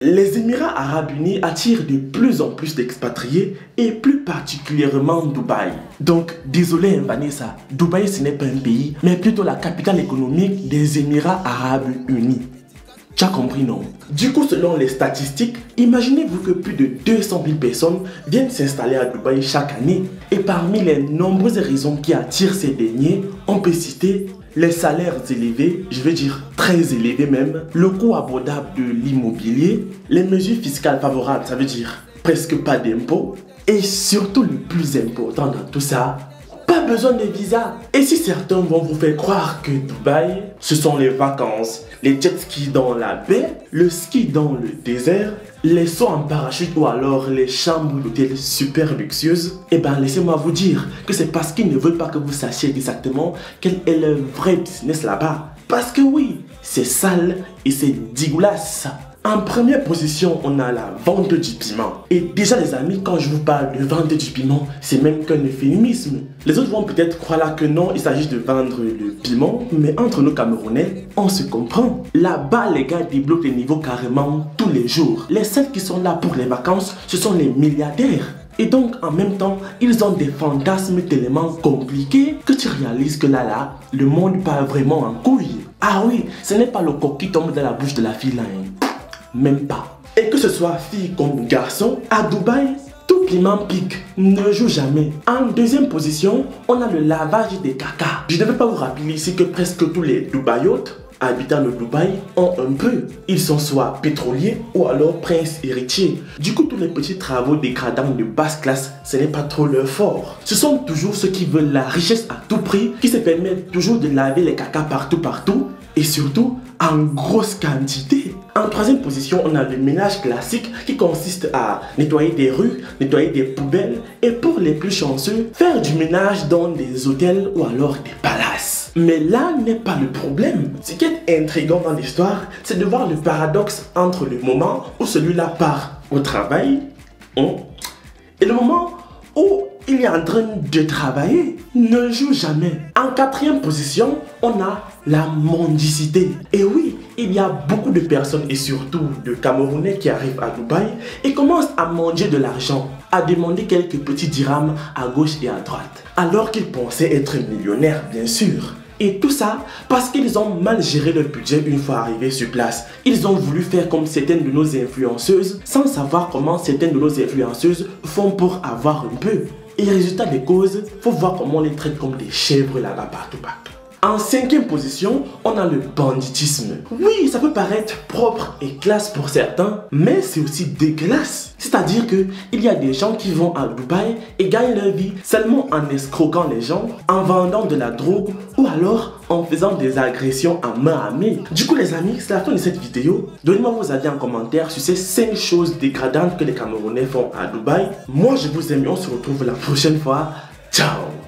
Les Émirats Arabes Unis attirent de plus en plus d'expatriés et plus particulièrement Dubaï. Donc, désolé Vanessa, Dubaï ce n'est pas un pays, mais plutôt la capitale économique des Émirats Arabes Unis. Tu as compris, non? Du coup, selon les statistiques, imaginez-vous que plus de 200 000 personnes viennent s'installer à Dubaï chaque année. Et parmi les nombreuses raisons qui attirent ces derniers, on peut citer les salaires élevés, je veux dire très élevés même, le coût abordable de l'immobilier, les mesures fiscales favorables, ça veut dire presque pas d'impôts, et surtout le plus important dans tout ça, pas besoin de visa. Et si certains vont vous faire croire que Dubaï, ce sont les vacances, les jet skis dans la baie, le ski dans le désert, les sauts en parachute ou alors les chambres d'hôtel super luxueuses, eh ben laissez-moi vous dire que c'est parce qu'ils ne veulent pas que vous sachiez exactement quel est le vrai business là-bas. Parce que oui, c'est sale et c'est dégueulasse. En première position, on a la vente du piment. Et déjà les amis, quand je vous parle de vente du piment, c'est même qu'un euphémisme. Les autres vont peut-être croire là que non, il s'agit de vendre le piment, mais entre nous Camerounais, on se comprend. Là-bas, les gars débloquent les niveaux carrément tous les jours. Les seuls qui sont là pour les vacances, ce sont les milliardaires. Et donc, en même temps, ils ont des fantasmes tellement compliqués que tu réalises que là, le monde part vraiment en couille. Ah oui, ce n'est pas le coq qui tombe dans la bouche de la fille là, hein. Même pas. Et que ce soit fille comme garçon, à Dubaï, tout piment pique, ne joue jamais. En deuxième position, on a le lavage des caca. Je ne vais pas vous rappeler ici que presque tous les Dubaïotes habitant le Dubaï ont un peu. Ils sont soit pétroliers ou alors princes héritiers. Du coup, tous les petits travaux dégradants de basse classe, ce n'est pas trop leur fort. Ce sont toujours ceux qui veulent la richesse à tout prix, qui se permettent toujours de laver les caca partout et surtout en grosse quantité. En troisième position, on a le ménage classique qui consiste à nettoyer des rues, nettoyer des poubelles et pour les plus chanceux, faire du ménage dans des hôtels ou alors des palaces. Mais là n'est pas le problème. Ce qui est intriguant dans l'histoire, c'est de voir le paradoxe entre le moment où celui-là part au travail et le moment où il est en train de travailler, ne joue jamais. En quatrième position, on a la mendicité. Et oui, il y a beaucoup de personnes et surtout de Camerounais qui arrivent à Dubaï et commencent à manger de l'argent, à demander quelques petits dirhams à gauche et à droite. Alors qu'ils pensaient être millionnaires, bien sûr. Et tout ça parce qu'ils ont mal géré leur budget une fois arrivés sur place. Ils ont voulu faire comme certaines de nos influenceuses sans savoir comment certaines de nos influenceuses font pour avoir un peu. Et résultat des causes, faut voir comment on les traite comme des chèvres là-bas partout. En cinquième position, on a le banditisme. Oui, ça peut paraître propre et classe pour certains, mais c'est aussi dégueulasse. C'est-à-dire que il y a des gens qui vont à Dubaï et gagnent leur vie seulement en escroquant les gens, en vendant de la drogue ou alors en faisant des agressions à main armée. Du coup les amis, c'est la fin de cette vidéo. Donnez-moi vos avis en commentaire sur ces 5 choses dégradantes que les Camerounais font à Dubaï. Moi je vous aime et on se retrouve la prochaine fois. Ciao!